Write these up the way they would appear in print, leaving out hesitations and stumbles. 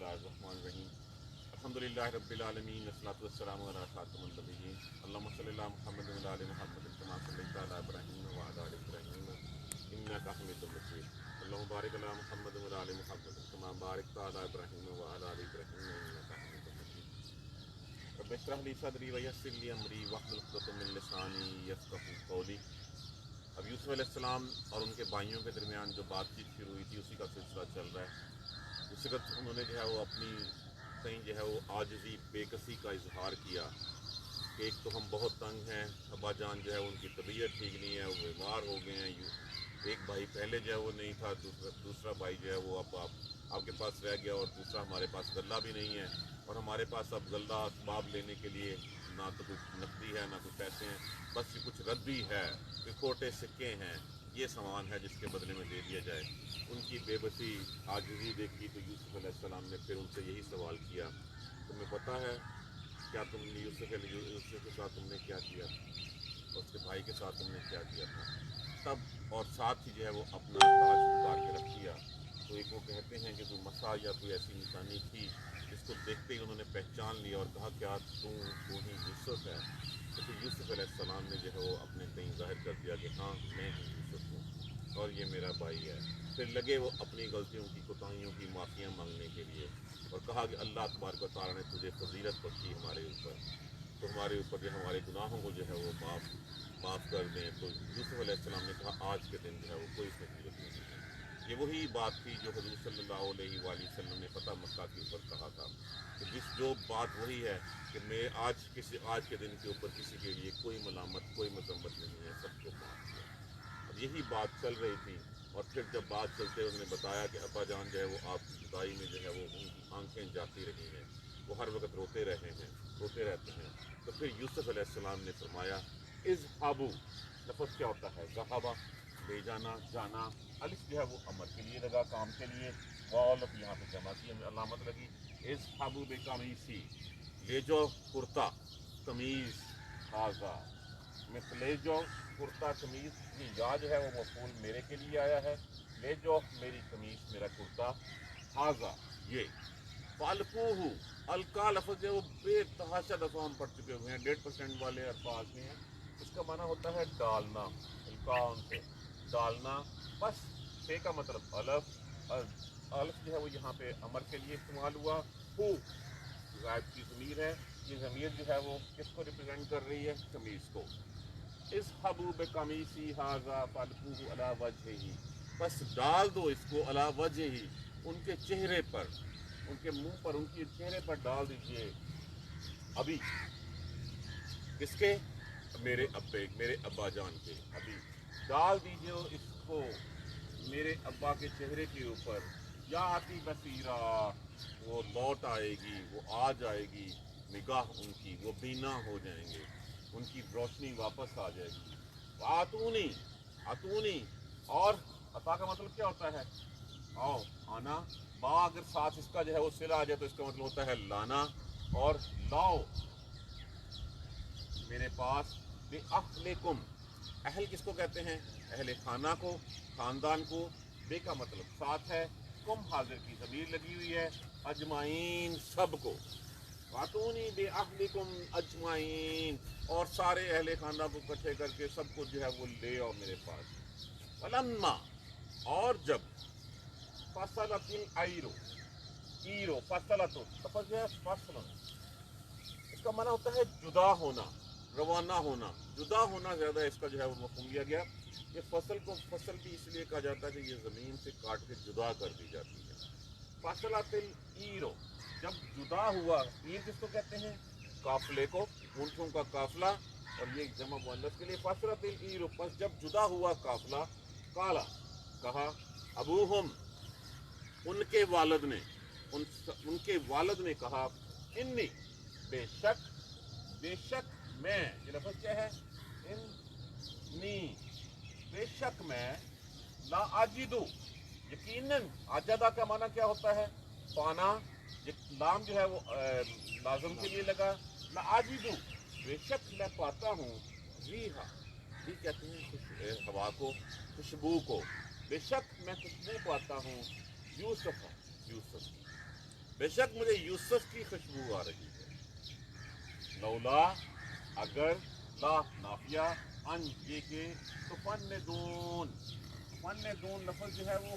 बिस्मिल्लाहिर्रहमानिर्रहीम अल्हम्दुलिल्लाहि रब्बिल आलमीन वस्सलातु वस्सलामु अला खातिमिन नबिय्यीन अल्लाहुम्मा सल्लि अला मुहम्मद व अला आलि मुहम्मद कमा सल्लैता अला इब्राहीम व अला आलि इब्राहीम इन्नका हमीदुम मजीद अल्लाहुम्मा बारिक अला मुहम्मद व अला आलि मुहम्मद कमा बारकता अला इब्राहीम व अला आलि इब्राहीम इन्नका हमीदुम मजीद रब्बि इश्रह ली सदरी व यस्सिर ली अमरी वहलुल उक़दतम मिन लिसानी यफ़क़हू क़ौली। अब यूसुफ अलैहिस्सलाम और उनके भाइयों के दरमियान जो बातचीत शुरू हुई थी उसी का सिलसिला चल रहा है। उस वक्त उन्होंने जो है वो अपनी कहीं जो है वो आजिज़ी बेकसी का इजहार किया कि एक तो हम बहुत तंग हैं, अब्बा जान जो है उनकी तबीयत ठीक नहीं है, वो बीमार हो गए हैं। एक भाई पहले जो है वो नहीं था, दूसरा भाई जो है वो अब आपके पास रह गया, और दूसरा हमारे पास गल्ला भी नहीं है, और हमारे पास अब गल्ला असबाब लेने के लिए ना तो कुछ नकदी है ना कुछ पैसे हैं, बस ये कुछ रद्दी है, कि खोटे सिक्के हैं, ये सामान है जिसके बदले में दे दिया जाए। उनकी बेबसी आजिज़ी देखी तो यूसुफ अलैहिस्सलाम ने फिर उनसे यही सवाल किया, तुम्हें पता है क्या तुमने यूसुफ के साथ तुमने क्या किया, उसके भाई के साथ तुमने क्या किया था। तब और साथ ही जो है वो अपना ताज उतार के रख दिया। तो एक वो कहते हैं कि कोई मसा या कोई ऐसी निशानी थी जिसको देखते ही उन्होंने पहचान लिया और कहा क्या तू ही यूसुफ है। तो फिर यूसुफ अलैहिस्सलाम ने जो है वो अपने कहीं जाहिर कर दिया कि हाँ मैं ही यूसुफ हूँ और ये मेरा भाई है। फिर लगे वो अपनी गलतियों की कोताहियों की माफ़ियाँ मांगने के लिए और कहा कि अल्लाह तबारक व तआला ने तुझे फजीलत बख्शी हमारे ऊपर, तो हमारे ऊपर जो हमारे गुनाहों को जो है वो माफ़ कर दें। तो यूसुफ अलैहिस्सलाम ने कहा आज के दिन जो है वो कोई फजीलत नहीं है। ये वही बात थी जो हुज़ूर सल्लल्लाहु अलैहि वसल्लम ने फ़तह मक्का के ऊपर कहा था कि जो बात वही है कि मैं आज के दिन के ऊपर किसी के लिए कोई मलामत कोई मजम्मत नहीं है, सबको माफ़ किया। अब यही बात चल रही थी और फिर जब बात चलते उन्होंने बताया कि अब्बा जान जो है वो आपकी जुदाई में जो है वो उनकी आंखें जाती रही हैं, वो हर वक्त रोते रहते हैं। तो फिर यूसुफ अलैहिस्सलाम ने फरमाया इज़हाबू, लफ्ज़ क्या होता है ज़हाबा, ले जाना जाना, अलिफ जो है वो अमर के लिए लगा, काम के लिए, वालफ यहाँ पे जमा की अलामत लगी। इज़हाबू बेकामीसी, ले जाओ कुर्ता कमीज़, हाजा में ले जाओ कुर्ता कमीज़, ये या जो है वो मफूल मेरे के लिए आया है, ले जाओ मेरी कमीज़ मेरा कुर्ता, हाजा ये, फालकूहू अलका लफ्ज़ है वो बेतहाशा दफ़ा हम पढ़ चुके हुए हैं, 1.5% वाले अल्फाज में है। इसका माना होता है डालना, अलका से डालना, बस फे का मतलब अलफ, अलफ जो है वो यहाँ पे अमर के लिए इस्तेमाल हुआ। हु गायब की ज़मीर है, ये ज़मीर जो है वो किसको रिप्रेजेंट कर रही है, कमीज़ को। इज़हबू बिक़मीसी हाज़ा फ़अल्क़ूहु अला वजहिही, बस डाल दो इसको अला वजहिही, उनके चेहरे पर, उनके मुंह पर, उनके चेहरे पर डाल दीजिए। अभी किसके, मेरे अब्बा जान के, अभी डाल दीजिए इसको मेरे अब्बा के चेहरे के ऊपर। या आती बसीरा, वो लौट आएगी, वो आ जाएगी, निगाह उनकी वो बीना हो जाएंगे, उनकी रोशनी वापस आ जाएगी। आतूनी, आतूनी, और अता का मतलब क्या होता है, आओ आना, बा अगर साथ इसका जो है वो सिला आ जाए तो इसका मतलब होता है लाना, और लाओ मेरे पास बे अहलिकुम, अहल किसको कहते हैं, अहले खाना को, ख़ानदान को, बे का मतलब साथ है, कुम हाजिर की ज़मीर लगी हुई है, अजमाइन सबको, वातूनी बे अहलिकुम अजमाइन, और सारे अहले खाना को इकट्ठे करके सबको जो है वो ले आओ मेरे पास। वलम्मा, और जब, फसलतिल आइरो, ईरो फसलतुन, लफ्ज़ जो है फसलन, इसका माना होता है जुदा होना, रवाना होना, जुदा होना ज़्यादा इसका जो है वो मफ़हूम लिया गया। ये फसल को फसल भी इसलिए कहा जाता है कि ये ज़मीन से काट के जुदा कर दी जाती है। फसलातिल ईरो, जब जुदा हुआ, ईर किसको कहते हैं, काफिले को, ऊँटों का काफिला, और ये जमा मुअन्नस के लिए फसलातिल ईरो, बस जब जुदा हुआ काफिला, काला कहा, अबूहुम उनके वालिद ने, उनके वालिद ने कहा, इन्नी बेशक, बेशक मैं, ये लफ्ज़ क्या है, इन्नी बेशक मैं, ला आजिदू, यकीनन, आजदा का माना क्या होता है, पाना, ये लाम जो है वो लाजम के लिए लगा, ला आजिदू बेशक मैं पाता हूँ, रीहा, री कहते हैं हवा को, खुशबू को, बेशक मैं खुशबू पाता हूँ, यूसुफ, यूसुफ बेशक मुझे यूसुफ की खुशबू आ रही है। लौला अगर, ला नाफिया, अन ये के, तो फन दून लफ्ज़ जो है वो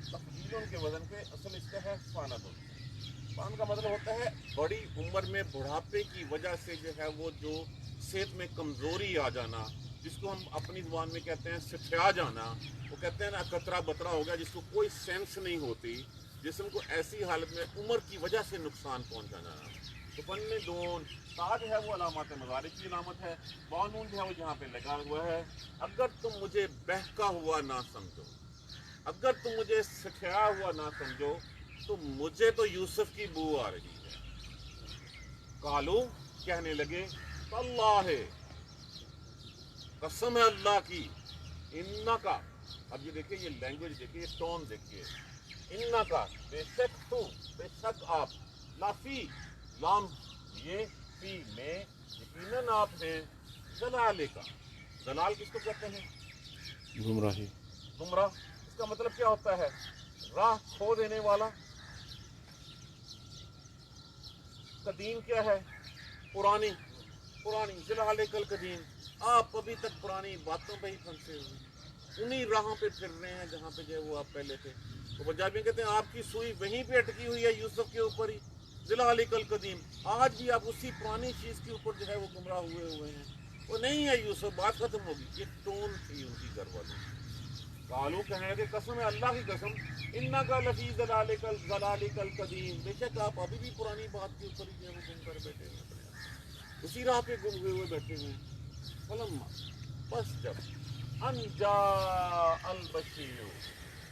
तफजीलों के वजन पे असल इसका है फानदुन। फान का मतलब होता है बड़ी उम्र में बुढ़ापे की वजह से जो है वो जो सेहत में कमज़ोरी आ जाना, जिसको हम अपनी ज़ुबान में कहते हैं सिठा जाना, वो कहते हैं ना कतरा बतरा हो गया, जिसको कोई सेंस नहीं होती, जिस्म को ऐसी हालत में उम्र की वजह से नुकसान पहुंचा जाना। तो फन दून ता जो है वो अलामत मज़ारिक की अलामत है, बानून जो है वो जहाँ पे लगा हुआ है। अगर तुम मुझे बहका हुआ ना समझो, अगर तुम मुझे सिठा हुआ ना समझो, तो मुझे तो यूसुफ की बू आ रही है। कालू कहने लगे, अल्लाह है, कसम है अल्लाह की, इन्ना का, अब ये देखिए, ये लैंग्वेज देखिए, टोन देखिए, इन्ना का बेशक तू, बेशक आप, लाफी लाम ये फी में, यकीनन आप हैं, जलाले का। जलाल किसको कहते हैं? गुमराही। गुमराह। इसका मतलब क्या होता है? राह खो देने वाला। कदीम क्या है? पुरानी, पुरानी, जलाले कल कदीम, आप अभी तक पुरानी बातों पे ही फंसे हुए, उन्हीं राहों पे फिर रहे हैं जहाँ पे जो है वो आप पहले थे। तो पंजाबी कहते हैं आपकी सुई वहीं पे अटकी हुई है यूसुफ के ऊपर ही, जलाले कल कदीम, आज भी आप उसी पुरानी चीज़ के ऊपर जो है वो गुमराह हुए हैं। वो नहीं है यूसुफ, बात खत्म होगी। ये टोन थी उनकी घर वालों। कालू कहने लगे, कसम है अल्लाह की कसम, इन्ना का लफी जलाले कल कदीम, बेशक आप अभी भी पुरानी बात के ऊपर ही जो है वो गुम कर बैठे हैं, उसी राह पे गुम हुए बैठे हुए हैं। फलम्मा, बस जब, अनजा अल बशीर,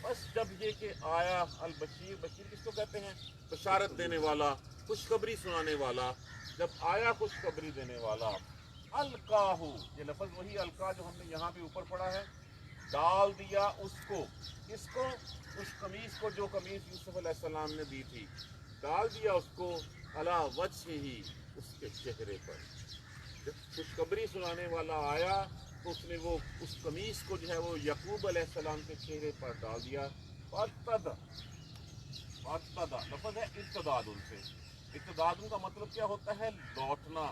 बस जब ये कि आया अल बशीर, बशीर किसको कहते हैं? बशारत देने वाला, खुशखबरी सुनाने वाला। जब आया खुशखबरी देने वाला, अलकाहू, ये लफ्ज़ वही अलका जो हमने यहाँ पे ऊपर पढ़ा है, डाल दिया उसको, किसको? उस कमीज को, जो कमीज यूसुफ अलैहिस्सलाम ने दी थी, डाल दिया उसको, अला वजह ही, उसके चेहरे पर। जब खुशखबरी सुनाने वाला आया तो उसने वो उस कमीज को जो है वो यकूब अलैहिस्सलाम के चेहरे पर डाल दिया। लफ्ज़ है इब्तदाद, उनसे इब्तदाद का मतलब क्या होता है? लौटना,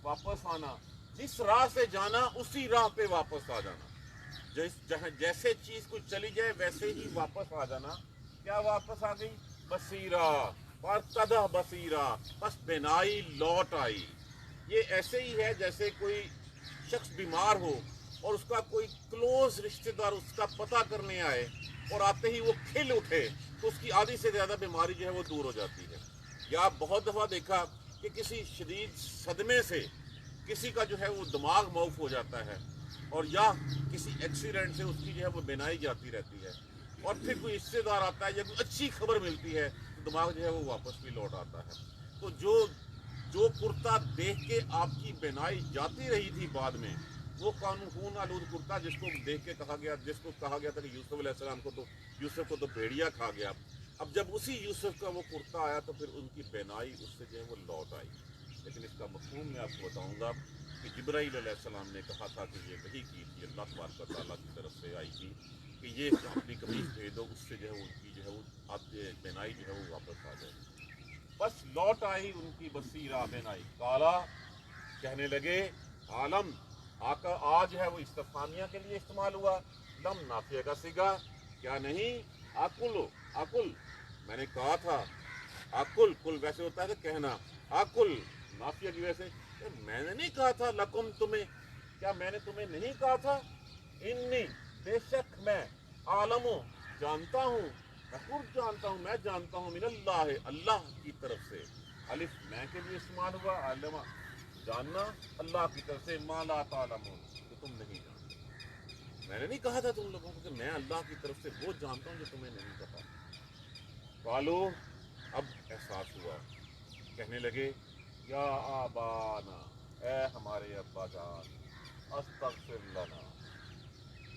वापस आना, जिस राह से जाना उसी राह पे वापस आ जाना। जैसे चीज को चली जाए वैसे ही वापस आ जाना। क्या वापस आ गई? बसीरा, और बसीरा, बस बिनाई लौट आई। ये ऐसे ही है जैसे कोई शख्स बीमार हो और उसका कोई क्लोज रिश्तेदार उसका पता करने आए और आते ही वो खिल उठे, तो उसकी आधी से ज्यादा बीमारी जो है वो दूर हो जाती है। या आप बहुत दफा देखा कि किसी शदीद सदमे से किसी का जो है वो दिमाग मौफ हो जाता है, और या किसी एक्सीडेंट से उसकी जो है वो बिनाई जाती रहती है, और फिर कोई रिश्तेदार आता है या कोई अच्छी खबर मिलती है तो दिमाग जो है वो वापस भी लौट आता है। तो जो कुर्ता देख के आपकी बिनाई जाती रही थी बाद में, वो कानून आलूद कुर्ता जिसको देख के कहा गया था कि यूसुफ अलैहिस्सलाम को तो, यूसुफ को तो भेड़िया खा गया। अब जब उसी यूसुफ का वो कुर्ता आया तो फिर उनकी बिनाई उससे जो है वो लौट आई। लेकिन इसका मफ़हूम मैं आपको बताऊंगा कि जिब्राईल अलैहिस्सलाम ने कहा था कि ये वही की थी, अल्लाह तबारक व तआला की तरफ से आई थी कि ये अपनी कमीज भेज दो, उससे जो है उनकी जो है वो आपके बिनाई जो है वो वापस आ जाए। बस लौट आई उनकी बसीरा बिनाई। काला कहने लगे, आलम आकर आज है वो इस्तिफ़ामिया के लिए इस्तेमाल हुआ, लम नाफिया का सिगा, क्या नहीं, आकुल, मैंने कहा था, आकुल, कुल वैसे होता है कहना, आकुल नाफिया की वजह से, मैंने नहीं कहा था लकुम तुम्हें, क्या मैंने तुम्हें नहीं कहा था? इन्नी, बेशक मैं, आलमो, जानता हूँ, मैं जानता हूँ, मिनल्लाह, अल्लाह की तरफ से। अलिफ मैं के लिए इस्तेमाल हुआ, आलमा जानना, अल्लाह की तरफ से, माला तालमून, तो तुम नहीं जानते। मैंने नहीं कहा था तुम लोगों को कि मैं अल्लाह की तरफ से वो जानता हूँ जो तुम्हें नहीं पता। कालो, अब एहसास हुआ, कहने लगे, या आबाना, ए हमारे अब्बा जान, अस्तगफिर लना,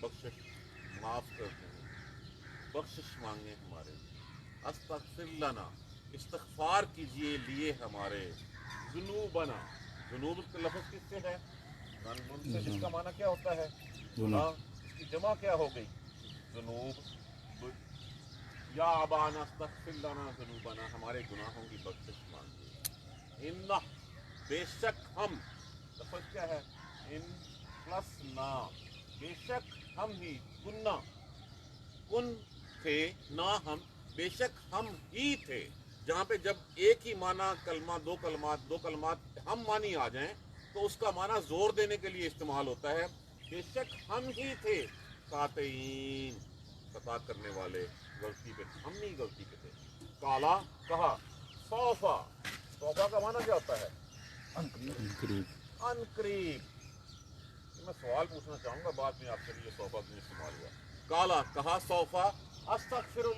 बख्शिश माफ कर दें, बख्शिश मांगे हमारे, अस्तगफिर लना, इस्तगफार कीजिए लिए हमारे, जुनूबना, जुनूब का लफ्ज़ किससे है? से, जिसका माना क्या होता है? गुनाह। इसकी जमा क्या हो गई? जुनूब। या अबाना अस्तगफिर लना ज़ुनूबना, हमारे गुनाहों की बख्शिश मांगिए। इन्ना, बेशक हम, लफ्ज़ क्या है, इन प्लस ना, बेशक हम ही, कुन्ना, कुन थे, ना हम, बेशक हम ही थे। जहाँ पे जब एक ही माना कलमा, दो कलमात हम मानी आ जाएं तो उसका माना जोर देने के लिए इस्तेमाल होता है। बेशक हम ही थे, कातीन, खता करने वाले, गलती पे, हम ही गलती पे थे। काला, कहा, सौफा, सौफा का माना क्या होता है, अनकरीब। मैं सवाल पूछना चाहूंगा बाद में आपसे, ये सौफा क्यों इस्तेमाल हुआ। काला, कहा, सौफा, अस्तगफिरु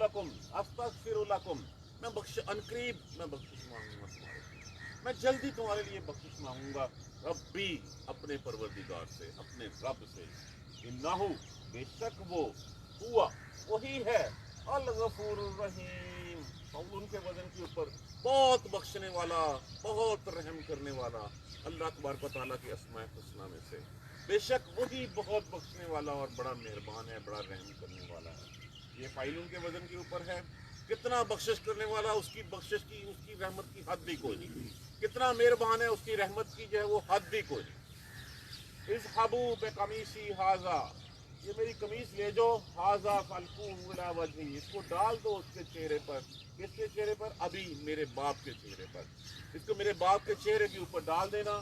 लकुम, मैं बख्श, अनकरीब मैं बख्शिश मांगूंगा तुम्हारे, मैं जल्दी तुम्हारे लिए बख्शिश मांगूंगा। रब्बी, अपने परवरदिगार से, अपने रब से। इन्नहु, बेशक वो, हुआ, वही है, अल गफूरुर रहीम, और उनके वजन के ऊपर बहुत बख्शने वाला, बहुत रहम करने वाला। अल्लाह तबारक व तआला की अस्माए हुस्ना में से बेशक वही बहुत बख्शने वाला और बड़ा मेहरबान है, बड़ा रहम करने वाला है। ये फाइलून के वजन के ऊपर है। कितना बख्शिश करने वाला, उसकी बख्शिश की, उसकी रहमत की हद भी कोई नहीं। कितना मेहरबान है, उसकी रहमत की जो है वो हद भी कोई नहीं। इज़हबू बिक़मीसी हाज़ा, ये मेरी कमीज ले जाओ, हाज़ा फ़ल्क़ूहु अला वजही, इसको डाल दो उसके चेहरे पर। किसके चेहरे पर, अभी मेरे बाप के चेहरे पर। इसको मेरे बाप के चेहरे के ऊपर डाल देना।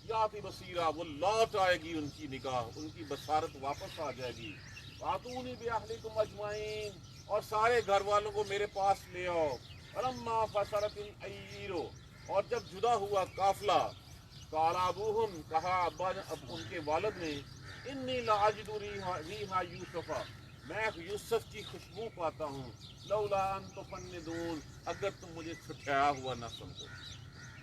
याती बसीरा, वो लौट आएगी उनकी निगाह, उनकी बसारत वापस आ जाएगी। वातूनी बिअहलिकुम अजमाइन, और सारे घर वालों को मेरे पास ले आओ। फलम्मा फसलतिल अय्यीरो, और जब जुदा हुआ काफिला, काला अबूहुम, कहा अब्बा, अब उनके वालिद ने, इन्नी लाजिदु रीहा यूसुफा, मैं यूसुफ की खुशबू पाता हूँ। लौला अन तुफन्निदून, अगर तुम मुझे छुट्याया हुआ ना समझो,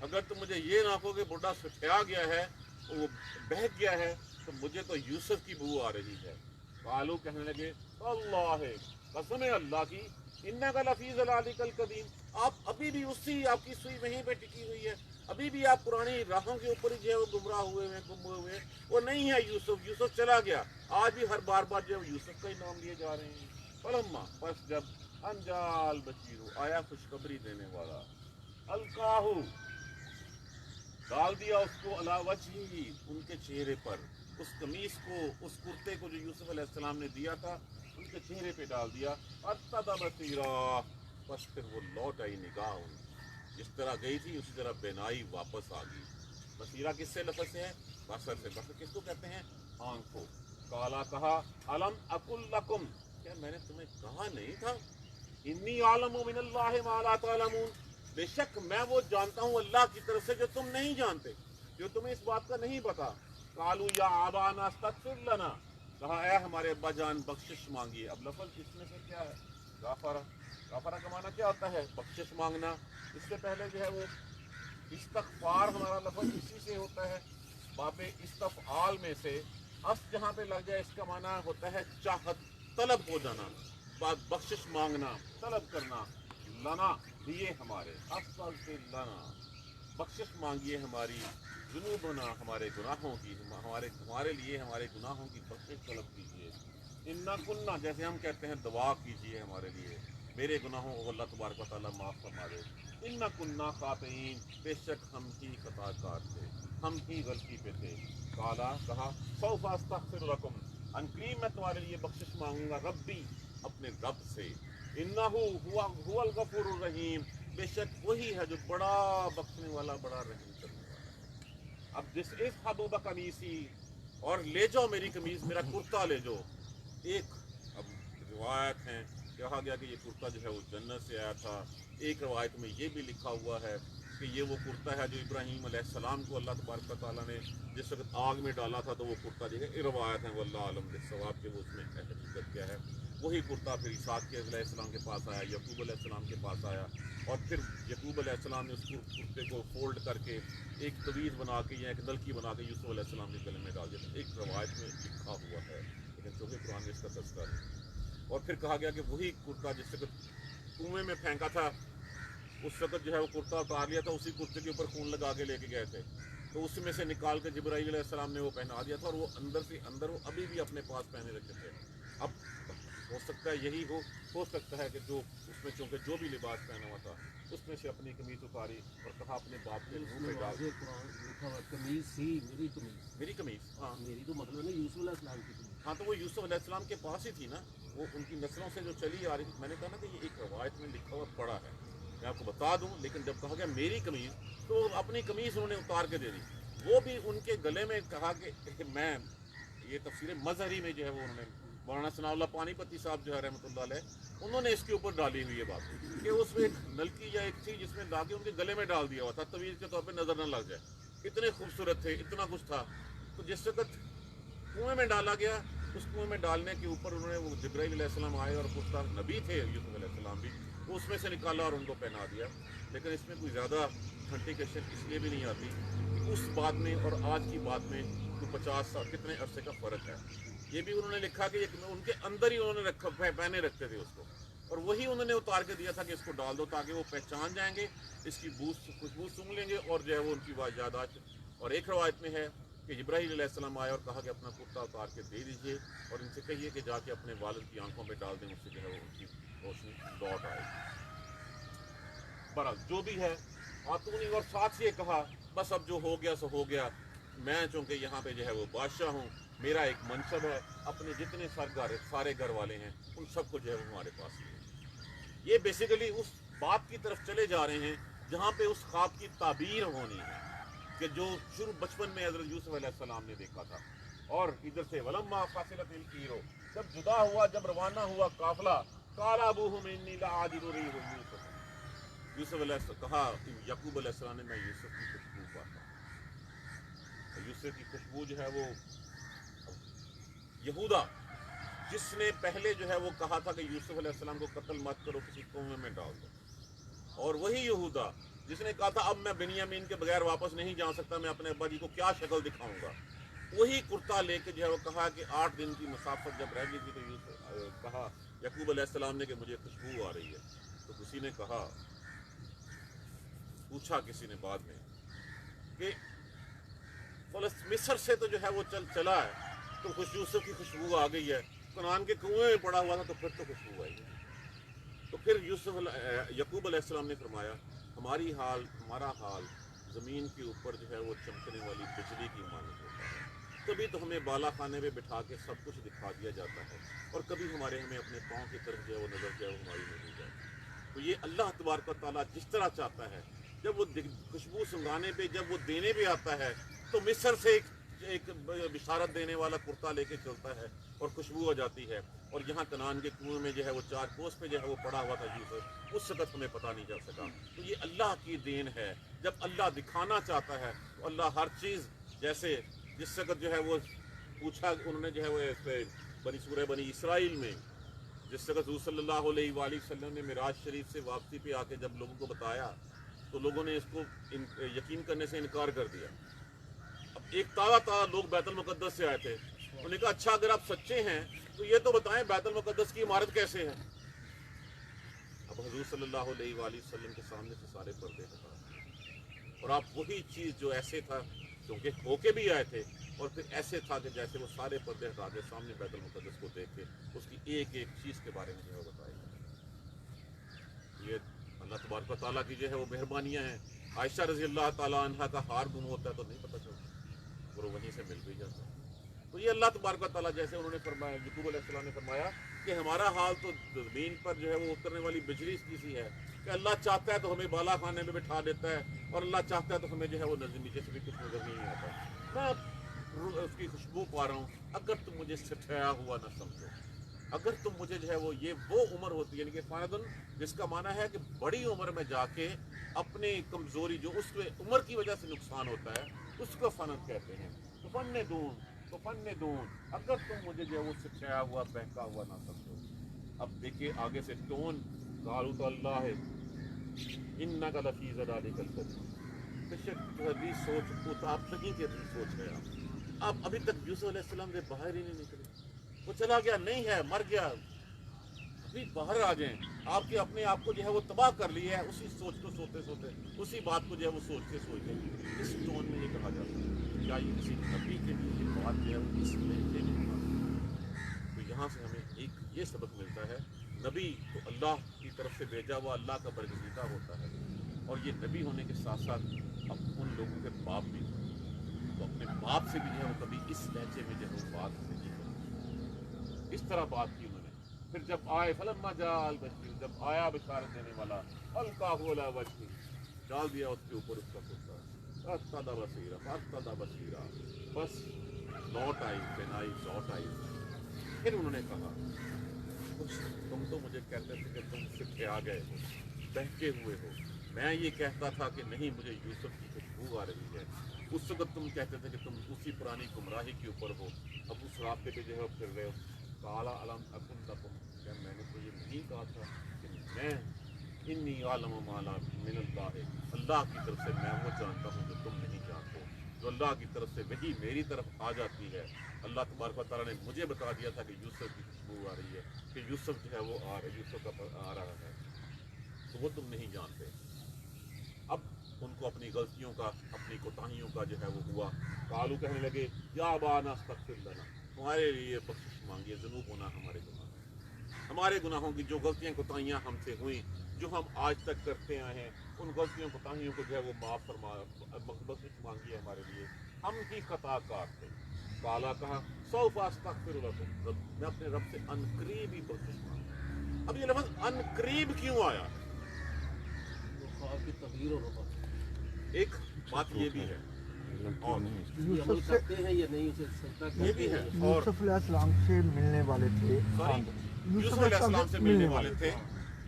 अगर तुम मुझे ये ना कहो कि बुढ़ा छुट्या गया है, वो बहक गया है, तो मुझे तो यूसुफ की बू आ रही है। कालू, कहने लगे, अल्लाह, कसम है अल्लाह की, इन्नका लफी ज़लालिकल कदीम, आप अभी भी उसी, आपकी सुई वहीं पे टिकी हुई है, अभी भी आप पुरानी राहों के ऊपर ही जो है वो गुमराह हुए हैं, गुम हुए हैं। वो नहीं है यूसुफ, यूसुफ चला गया। आज भी हर बार जो है यूसुफ का ही नाम लिए जा रहे हैं। फलम्मा, बस जब, अंजाल बशीरू, आया खुशखबरी देने वाला, अलकाहू, डाल दिया उसको, अला वजही, उनके चेहरे पर, उस कमीज को, उस कुर्ते को जो यूसुफ अलैहिस्सलाम ने दिया था, उनके चेहरे पे डाल दिया। अत्तदा बसीरा, बस फिर वो लौट आई निगाह उनकी, जिस तरह गई थी उसी तरह बेनाई वापस आ गई। बसीरा किससे लफ्ज़ से है, बसर से। बसर किसको कहते हैं, आंख को। काला, कहा, अलम अकुल लकुम, क्या मैंने तुम्हें कहा नहीं था, इन्नी आलमु मिनल्लाहि मा ला तालमून, बेशक मैं वो जानता हूँ अल्लाह की तरफ से जो तुम नहीं जानते, जो तुम्हें इस बात का नहीं पता। कालू या आबाना अस्तगफिर लना, कहा ऐ हमारे अब्बा जान बख्शिश मांगिए। अब लफ्ज़ इसमें से क्या है, गाफरा, गाफरा का माना क्या होता है, बख्शिश मांगना। इससे पहले जो है वो इस्तगफार, हमारा लफ्ज़ इसी से होता है, बाबे इस्तफ़आल में से अस जहाँ पे लग जाए, इसका माना होता है चाहत, तलब हो जाना, बख्शिश मांगना, तलब करना। लना, दिए हमारे, अस्तगफिर लना, बख्शिश मांगिए हमारी, जुनूबना, हमारे गुनाहों की, हमारे लिए हमारे गुनाहों की बख्शिश तलब कीजिए। इन्ना कुन्ना, जैसे हम कहते हैं दुआ कीजिए हमारे लिए, मेरे गुनाहों को अल्लाह तबारक व तआला माफ़ फरमा दे। इन्ना कुन्ना खातीन, बेशक हम ही खताकार थे, हम ही गलती पे थे। काला, कहा, सौफा अस्तगफिर लकुम, अनकरीब मैं तुम्हारे लिए बख्शिश मांगूंगा, रब्बी, अपने रब से। इन्नहु हुवल गफूरुर रहीम, बेशक वही है जो बड़ा बख्शने वाला, बड़ा रहम करने वाला। अब दिस इज हबूबा कमीसी, और ले जाओ मेरी कमीज, मेरा कुर्ता ले जाओ। एक अब रिवायत है, कहा गया कि ये कुर्ता जो है वो जन्नत से आया था। एक रवायत में ये भी लिखा हुआ है कि ये वो कुर्ता है जो इब्राहीम अलैहिस्सलाम को अल्लाह तबारक व तआला ने जिस वक्त आग में डाला था, तो वो कुर्ता जो है, रवायत है, वल्लाह आलम बिस्सवाब, के वो उसमें हकीकत क्या है। वही कुर्ता फिर इसहाक अलैहिस्सलाम के पास आया, यकूब अलैहिस्सलाम के पास आया, और फिर यकूब अलैहिस्सलाम ने उस कुर्ते को फोल्ड करके एक तवीज़ बना के या एक नलकी बना के यूसुफ अलैहिस्सलाम के गले में डाल दिया था। एक रवायत में लिखा हुआ है, लेकिन चौथे कुरान में इसका तस्करा नहीं। और फिर कहा गया कि वही कुर्ता जिस वक्त कुएं में फेंका था, उस वक्त जो है वो कुर्ता उतार लिया था, उसी कुर्ते के ऊपर खून लगा के लेके गए थे, तो उसमें से निकाल के जिब्राईल अलैहिस्सलाम ने वो पहना दिया था, और वो अंदर से अंदर वो अभी भी अपने पास पहने रखे थे। अब हो सकता है यही हो सकता है कि जो उसमें चूंकि जो भी लिबास पहना हुआ था उसमें से अपनी कमीज उतारी और कहा अपने बाप के मुंह पे डाल। लिखा हुआ कमीज थी मेरी कमीज, हाँ मेरी तो मतलब है यूसुफ अलैहिस्सलाम की कमीज। हाँ, तो वो यूसुफ अलैहिस्सलाम के पास ही थी ना, वो उनकी नस्लों से जो चली आ रही थी। मैंने कहा ना कि ये एक रवायत में लिखा हुआ पड़ा है, मैं आपको बता दूं। लेकिन जब कहा गया मेरी कमीज, तो अपनी कमीज उन्होंने उतार के दे दी। वो भी उनके गले में कहा कि मैं, ये तफसीर मजहरी में जो है वो उन्होंने मौलाना सनाउल्लाह पानीपति साहब जो है रहमतुल्लाह अलैह, उन्होंने इसके ऊपर डाली हुई है बात कि उसमें एक नलकी या एक चीज जिसमें लाके उनके गले में डाल दिया हुआ था, तवीज के तौर पे नजर न लग जाए। इतने खूबसूरत थे, इतना कुछ था। तो जिस वक्त कुएं में डाला गया, उस कुएं में डालने के ऊपर उन्होंने, वो जिब्राइल अलैहिस्सलाम आए और कुछ नबी थे यूसुफ अलैहिस्सलाम भी, वो उसमें से निकाला और उनको पहना दिया। लेकिन इसमें कोई ज़्यादा ऑथेंटिकेशन इसलिए भी नहीं आती कि उस बात में और आज की बात में तो 50 साल कितने अरसे का फ़र्क है। ये भी उन्होंने लिखा कि उनके अंदर ही उन्होंने रखा, पहने रखते थे उसको, और वही उन्होंने उतार के दिया था कि इसको डाल दो ताकि वो पहचान जाएंगे, इसकी खुशबू सूंघ लेंगे और जो है वो उनकी यादाश्त। और एक रवायत में है कि जिब्राइल अलैहिस्सलाम आए और कहा कि अपना कुर्ता उतार के दे दीजिए और इनसे कहिए कि जाके अपने वालिद की आंखों में डाल दें, उससे जो है वो उनकी रोशनी लौट आएगी। बहरहाल जो भी है, खातूनी, और साथ ये कहा बस अब जो हो गया सो हो गया, मैं चूँकि यहाँ पे जो है वो बादशाह हूँ, मेरा एक मनसब है, अपने जितने सारे घर वाले हैं उन सबको जो है वो हमारे पास है। ये बेसिकली उस बात की तरफ चले जा रहे हैं जहाँ पे उस ख्वाब की ताबीर होनी है कि जो शुरू बचपन में हज़रत यूसुफ अलैहिस्सलाम ने देखा था। और इधर से वलम्मा फासिलतिल कीरो, जब जुदा हुआ, जब रवाना हुआ काफिला, काला अबूहुम इन्नी लआजिदु रिह यूसुफ अलैहिस्सलाम कहा, याकूब अलैहिस्सलाम ने, मैं यूसुफ की खुशबू पाता। यूसुफ की खुशबू जो है वो यहूदा, जिसने पहले जो है वो कहा था कि यूसुफ अलैहिस्सलाम को कत्ल मत करो, किसी कुएं में डाल दो, और वही यहूदा जिसने कहा था अब मैं बिन्यामीन के बगैर वापस नहीं जा सकता, मैं अपने अब्बा जी को क्या शक्ल दिखाऊंगा, वही कुर्ता लेके जो है वो कहा कि 8 दिन की मुसाफत जब रह गई थी तो यूसुफ कहा याकूब अलैहिस्सलाम ने कि मुझे खुशबू आ रही है। तो किसी ने कहा, पूछा किसी ने बाद में कि मिस्र से तो जो है वो चला है तो यूसुफ की खुशबू आ गई है, कनान के कुएं में पड़ा हुआ था तो फिर तो खुशबू आई। तो फिर याकूब अलैहिस्सलाम ने फरमाया, हमारा हाल ज़मीन के ऊपर जो है वो चमकने वाली बिजली की मानद होता है। कभी तो हमें बाला खाने में बिठा के सब कुछ दिखा दिया जाता है और कभी हमें अपने पाँव की तरफ जो है वो नजर जो है वो हमारी नहीं जाती। तो ये अल्लाह तबारक व तआला जिस तरह चाहता है, जब वो खुशबू सुंघाने पे, जब वो देने पे आता है तो मिस्र से एक बिशारत देने वाला कुर्ता लेके चलता है और खुशबू हो जाती है। और यहाँ कनान के कुएं में जो है वो 4 कोस पे जो है वो पड़ा हुआ था यूसुफ, उस वक्त हमें पता नहीं चल सका। तो ये अल्लाह की देन है, जब अल्लाह दिखाना चाहता है तो अल्लाह हर चीज़, जैसे जिस वक्त जो है वो पूछा उन्होंने जो है वो सूरह बनी इसराइल में, जिस वक्त हुज़ूर सल्लल्लाहु अलैहि वसल्लम ने मिराज शरीफ से वापसी पे आके जब लोगों को बताया तो लोगों ने इसको यकीन करने से इनकार कर दिया। अब एक ताज़ा लोग बैतुल मुक़द्दस से आए थे, उन्होंने कहा अच्छा अगर आप सच्चे हैं तो ये तो बताएं बैतुल मुक़द्दस की इमारत कैसे है। अब हुज़ूर सल्लल्लाहु अलैहि वसल्लम के सामने से सारे पर्दे हटा दिए और आप वही चीज़ जो ऐसे था, क्योंकि होके भी आए थे और फिर ऐसे था कि जैसे वो सारे पर्दे हटा के सामने बैतुल मुक़द्दस को देख के उसकी एक एक चीज़ के बारे में जो है बताया। ये अल्लाह तबारक व तआला की जो है वो मेहरबानियाँ हैं। आयशा रज़ी अल्लाह ताला अन्हा का हार गुम होता है तो नहीं पता चलता, और वहीं से मिल भी जाता है। तो ये अल्लाह तबारक व तआला, जैसे उन्होंने फरमाया, याकूब अलैहिस्सलाम ने फरमाया कि हमारा हाल तो ज़मीन पर जो है वो उतरने वाली बिजली की सी है कि अल्लाह चाहता है तो हमें बाला खाने में बिठा देता है और अल्लाह चाहता है तो हमें जो है वो नीचे से भी कुछ नजर नहीं आता। मैं उसकी खुशबू पा रहा हूँ, अगर तुम मुझे सठाया हुआ ना समझो, अगर तुम मुझे जो है वो उम्र होती है, यानी कि फ़ानदन, जिसका माना है कि बड़ी उम्र में जाके अपनी कमज़ोरी जो उस उम्र की वजह से नुकसान होता है उसको फ़नद कहते हैं। तो फन दून, अगर तुम मुझे जो है वो सचाया हुआ बहका हुआ ना समझो। अब देखिए आगे से टोन, कालू तो अल्लाह है इन्ना का लफीज़ अदाली कल बेशक सोच को तो आप सही के सोच रहे आप अभी तक यूसुफ अलैहिस्सलाम से बाहर ही नहीं निकले, वो चला गया नहीं है, मर गया, अभी बाहर आ जाएं। आपके अपने आप को जो है वो तबाह कर लिया है उसी सोच को सोते सोते, उसी बात को जो है वो सोचते इस टोन में ये कहा जाता है। क्या ये किसी नबी के लिए बात जो है वो इस लहजे में? तो यहाँ यहाँ से हमें एक ये सबक मिलता है, नबी तो अल्लाह की तरफ से भेजा हुआ अल्लाह का बरगज़ीदा होता है, और ये नबी होने के साथ साथ अब उन लोगों के बाप भी थे, तो अपने बाप से भी जो है वो कभी इस लहजे में जो है वो बात नहीं करते, इस तरह बात की उन्होंने। फिर जब आए फलम्मा जाल बशीर, जब आया बिशारत देने वाला, अलका हुआ वजही, डाल दिया उसके ऊपर उसका कुत्ता, अत्तदा बसीरा, बस लौट आई, पेनाई लौट आई। फिर उन्होंने कहा, कुछ तुम तो मुझे कहते थे कि तुम सिक्के आ गए हो, बहके हुए हो, मैं ये कहता था कि नहीं मुझे यूसुफ की खुशबू आ रही है, उस वक्त तुम कहते थे कि तुम उसी पुरानी गुमराही के ऊपर हो, अब उस रास्ते पे जो है फिर रहे हो। काला अलम अकुन लकुम, क्या मैंने तो ये नहीं कहा था कि मैं इन्नी आलम माला मिनल्लाह, अल्लाह की तरफ से मैं वो जानता हूँ जो तुम नहीं जानते, जो अल्लाह की तरफ से वही मेरी तरफ आ जाती है। अल्लाह तबारक व तआला ने मुझे बता दिया था कि यूसुफ की खुशबू आ रही है, कि यूसुफ जो है वो यूसुफ का आ रहा है, तो वो तुम नहीं जानते। अब उनको अपनी गलतियों का, अपनी कोताहियों का जो है वो हुआ। कालू कहने लगे, या बाना अस्तगफिर लना, तुम्हारे लिए बख्शिश मांगिए, ज़ुनूब होना हमारे गुनाह, हमारे गुनाहों की जो गलतियाँ कोताहियाँ हमसे हुई, जो हम आज तक करते आए हैं, उन गलतियों कोताहियों को जो है वो माफ़ फरमा, बख्शिश मांगिए हमारे लिए, हम की खताकार थे। काला कहा, सौफ अस्तगफिर लकुम, मैं अपने रब से अनकरीब ही बख्शिश मांगूँ। अब ये लफ्ज़ अनकरीब क्यों आया? वो ख्वाब की तगीर और होगा, एक बात ये भी है, और ये अमल करते हैं या नहीं, उसे सजदा ये भी करते है, हैं। और यूसुफ अलैहिस्सलाम से मिलने वाले थे। यूसुफ अलैहिस्सलाम से मिलने वाले थे,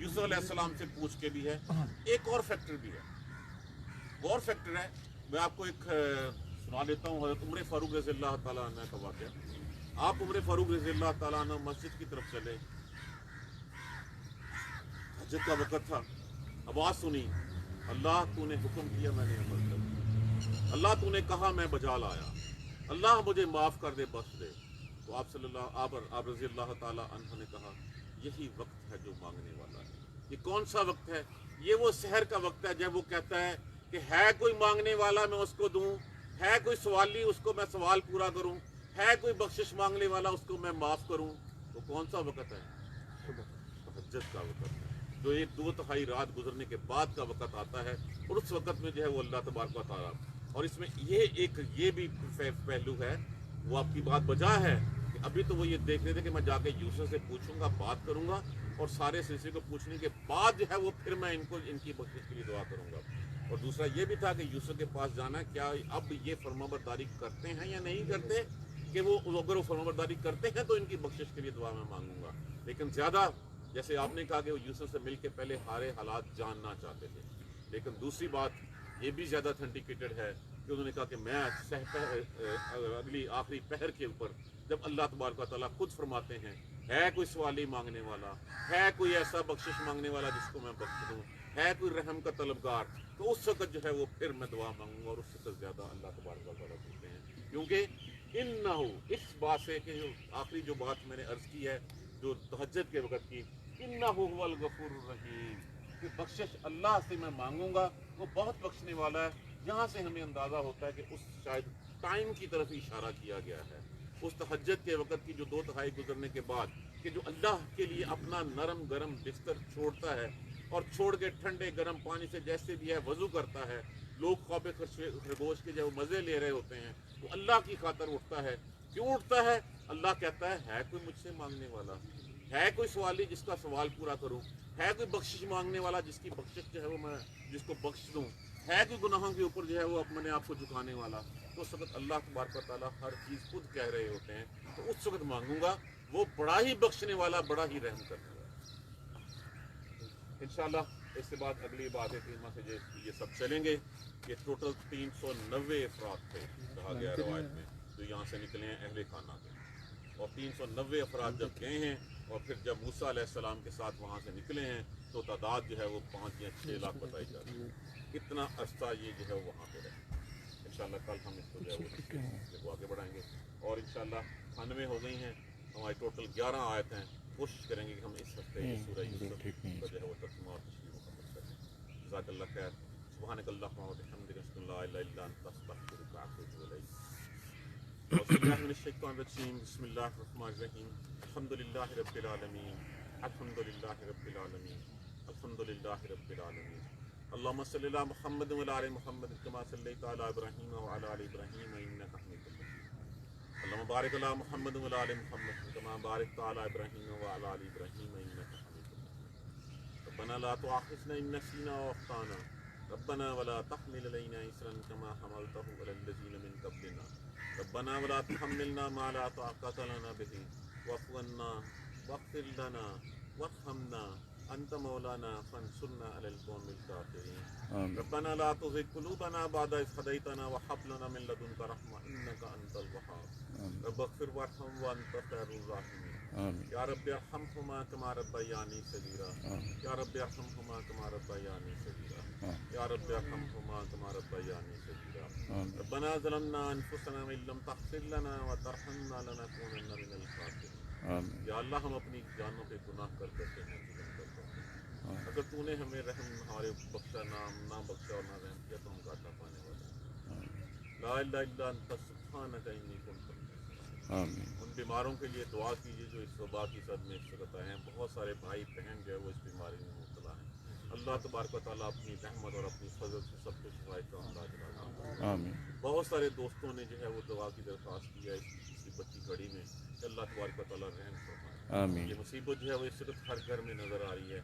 यूसुफ अलैहिस्सलाम से पूछ के भी है। एक और फैक्टर भी है, और फैक्टर है, मैं आपको एक सुना देता हूँ। हज़रत उमर फारूक रज़ियल्लाहु ताला अन्हु का वाक़या। आप उमर फारूक रज़ियल्लाहु ताला अन्हु मस्जिद की तरफ चले, हजत का वक़्त था, आवाज़ सुनी, अल्लाह तूने हुक्म किया मैंने अमल कर दिया, अल्लाह तूने कहा मैं बजा लाया, अल्लाह मुझे माफ़ कर दे, बख्श दे। तो आप रज़ी अल्लाह ताला अन्हु ने कहा, यही वक्त है जो मांगने वाला है। ये कौन सा वक्त है? ये वो सहर का वक्त है, जब वो कहता है कि है कोई मांगने वाला मैं उसको दूं, है कोई सवाली उसको मैं सवाल पूरा करूं, है कोई बख्शिश मांगने वाला उसको मैं माफ़ करूं। वो कौन सा वक्त है? तहज्जुद का वक्त है, जो एक 2/3 रात गुजरने के बाद का वक्त आता है, और उस वक्त में जो है वो अल्लाह तबारक व तआला। और इसमें ये भी पहलू है, वो आपकी बात बजा है कि अभी तो वो ये देख रहे थे कि मैं जाके यूसुफ से पूछूंगा, बात करूंगा, और सारे सिलसिले को पूछने के बाद जो है वो फिर मैं इनकी बख्शिश के लिए दुआ करूंगा। और दूसरा ये भी था कि यूसुफ के पास जाना, क्या अब ये फरमाबरदारी करते हैं या नहीं करते, कि वो अगर वो फरमाबरदारी करते हैं तो इनकी बख्शिश के लिए दुआ मैं मांगूंगा। लेकिन ज़्यादा, जैसे आपने कहा कि वो यूसुफ से मिल के पहले सारे हालात जानना चाहते थे, लेकिन दूसरी बात ये भी ज़्यादा ऑथेंटिकेटेड है कि उन्होंने कहा कि मैं अगली आखिरी पहर के ऊपर, जब अल्लाह तबारक व तआला खुद फरमाते हैं, है कोई सवाली मांगने वाला, है कोई ऐसा बख्शिश मांगने वाला जिसको मैं बख्श दूँ, है कोई रहम का तलबगार, तो उस वक्त जो है वो फिर मैं दुआ मांगूंगा। और उससे तो ज़्यादा अल्लाह तबारक व तआला पूछते हैं, क्योंकि इन्नहु, इस बात से कि जो आखिरी जो बात मैंने अर्ज़ की है, जो तहज्जुद के वक़्त की, इन्नहु हुवल गफूरुर रहीम, कि बख्शिश अल्लाह से मैं मांगूंगा, वो बहुत बख्शने वाला है। यहाँ से हमें अंदाज़ा होता है कि उस शायद टाइम की तरफ इशारा किया गया है, उस तहज्जुद के वक़्त की जो 2/3 गुजरने के बाद, कि जो अल्लाह के लिए अपना नरम गरम बिस्तर छोड़ता है, और छोड़ के ठंडे गर्म पानी से जैसे भी है वज़ू करता है, लोग ख्वाब खरगोश के जो मज़े ले रहे होते हैं, वो अल्लाह की खातर उठता है। क्यों उठता है? अल्लाह कहता है कोई मुझसे मांगने वाला, है कोई सवाली जिसका सवाल पूरा करूं, है कोई बख्शिश मांगने वाला जिसकी बख्शिश जो है वो मैं जिसको बख्श दूं, है कोई गुनाहों के ऊपर जो है वो अपने आप को झुकाने वाला। तो उस वक्त अल्लाह तबारक व तआला हर चीज़ खुद कह रहे होते हैं, तो उस वक्त मांगूंगा, वो बड़ा ही बख्शने वाला, बड़ा ही रहम करने वाला। इंशाअल्लाह इसके बाद अगली बात है से ये सब चलेंगे। ये टोटल 390 अफराद थे, कहा गया रवायत में, जो यहाँ से निकले हैं अहले खाना के। और 390 अफराद जब गए हैं, और फिर जब मूसा अलैहिस्सलाम के साथ वहाँ से निकले हैं, तो तादाद जो है वो 5 या 6 लाख बताई जा रही है। इतना अरसा ये जो है वहाँ पे रहे। इंशाअल्लाह कल हम इसको जो है वो आगे बढ़ाएंगे। और इंशाअल्लाह 98 हो गई हैं, हमारी टोटल 11 आयत हैं। कोशिश करेंगे कि हम इस हफ्ते सूरह यूसुफ का जो है वो तर्जुमा और तशरीह मुकम्मल करें। जज़ाकल्लाह खैर। सुब्हानकल्लाहुम्मा व बिहम्दिका अशहदु अन ला इलाहा इल्ला अंता अस्तगफिरुका व अतूबु इलैक। باللہ من الشیطان الرجیم بسم اللہ الرحمن الرحیم الحمدللہ رب العالمین الحمدللہ رب العالمین الحمدللہ رب العالمین اللہم صلی علی محمد وعلی آل محمد کما صلیت علی ابراہیم وعلی آل ابراہیم انک حمید مجید اللہم بارک علی محمد وعلی آل محمد کما بارکت علی ابراہیم وعلی آل ابراہیم انک حمید مجید ربنا لا تؤاخذنا ان نسینا واخطانا ربنا ولا تحمل علينا إصرا كما حملته على الذين من قبلنا ربنا ولا تحملنا ما لا طاقة لنا به واعف عنا واغفر لنا وارحمنا أنت مولانا فانصرنا على القوم الكافرين ربنا لا تزغ قلوبنا بعد إذ هديتنا وهب لنا من لدنك رحمة إنك أنت الوهاب رب اغفر وارحم وأنت خير الراحمين یا رب ارحمہما کما ربیانی صغیرا یا رب ارحمہما کما ربیانی صغیرا یا رب ارحمہما کما ربیانی صغیرا ربنا ظلمنا انفسنا وان لم تغفر لنا وترحمنا لنکونن من الخاسرین یا اللہ ہم اپنی جانوں کے گناہ کرتے ہیں ظلم کرتے ہیں اگر تو نے ہمیں رحم ہمارے بخشا نہ بخشا اور نہ رحم کیا تو ہم گھاٹا پانے والے ہیں لا الہ الا انت سبحانک انی کنت ان بیماروں کے لیے دعا کیجیے جو اس وبا کی صد میں صورت ہیں بہت سارے بھائی بہن جو ہے وہ اس بیماری میں مبتلا ہیں اللہ تبارک و تعالیٰ اپنی رحمت اور اپنی فضل سے سب کو شفائے کاملہ بہت سارے دوستوں نے جو ہے وہ دعا کی درخواست کی ہے اس مصیبت کی گھڑی میں کہ اللہ تبارک و تعالیٰ رحم فرمائے یہ مصیبت جو ہے وہ اس وقت ہر گھر میں نظر آ رہی ہے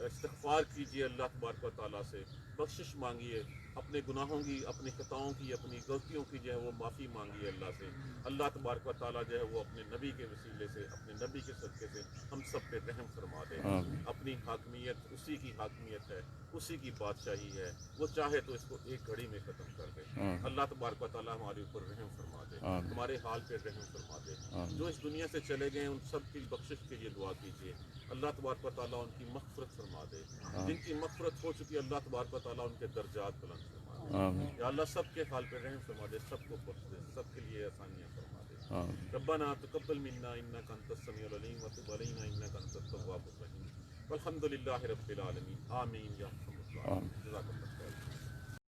استغفار کیجیے اللہ تبارک و تعالیٰ سے بخشش مانگیے اپنے گناہوں کی اپنی خطاؤں کی اپنی غلطیوں کی جو ہے وہ معافی مانگیے اللہ سے اللہ تبارک و تعالیٰ جو ہے وہ اپنے نبی کے وسیلے سے اپنے نبی کے صدقے سے ہم سب پہ رحم فرما دے اپنی حاکمیت اسی کی حاکمیت ہے اسی کی بادشاہی ہے وہ چاہے تو اس کو ایک گھڑی میں ختم کر دے اللہ تبارک و تعالیٰ ہمارے اوپر رحم فرما دے ہمارے حال پہ رحم فرما دے جو اس دنیا سے چلے گئے ان سب کی بخشش کے لیے دعا کیجیے اللہ تبارک و تعالیٰ ان کی مغفرت فرما دے جن کی مغفرت ہو چکی اللہ تبارک و تعالیٰ ان کے درجات بلند فرما دے یا اللہ سب کے حال پہ رحم فرما دے سب کو بخش دے سب کے لیے آسانیاں فرما دے ربنا تقبل منا انك انت السميع العليم وتب علينا انك انت التواب الرحيم والحمد لله رب العالمين آمين یا رحمۃ اللہ جزاک اللہ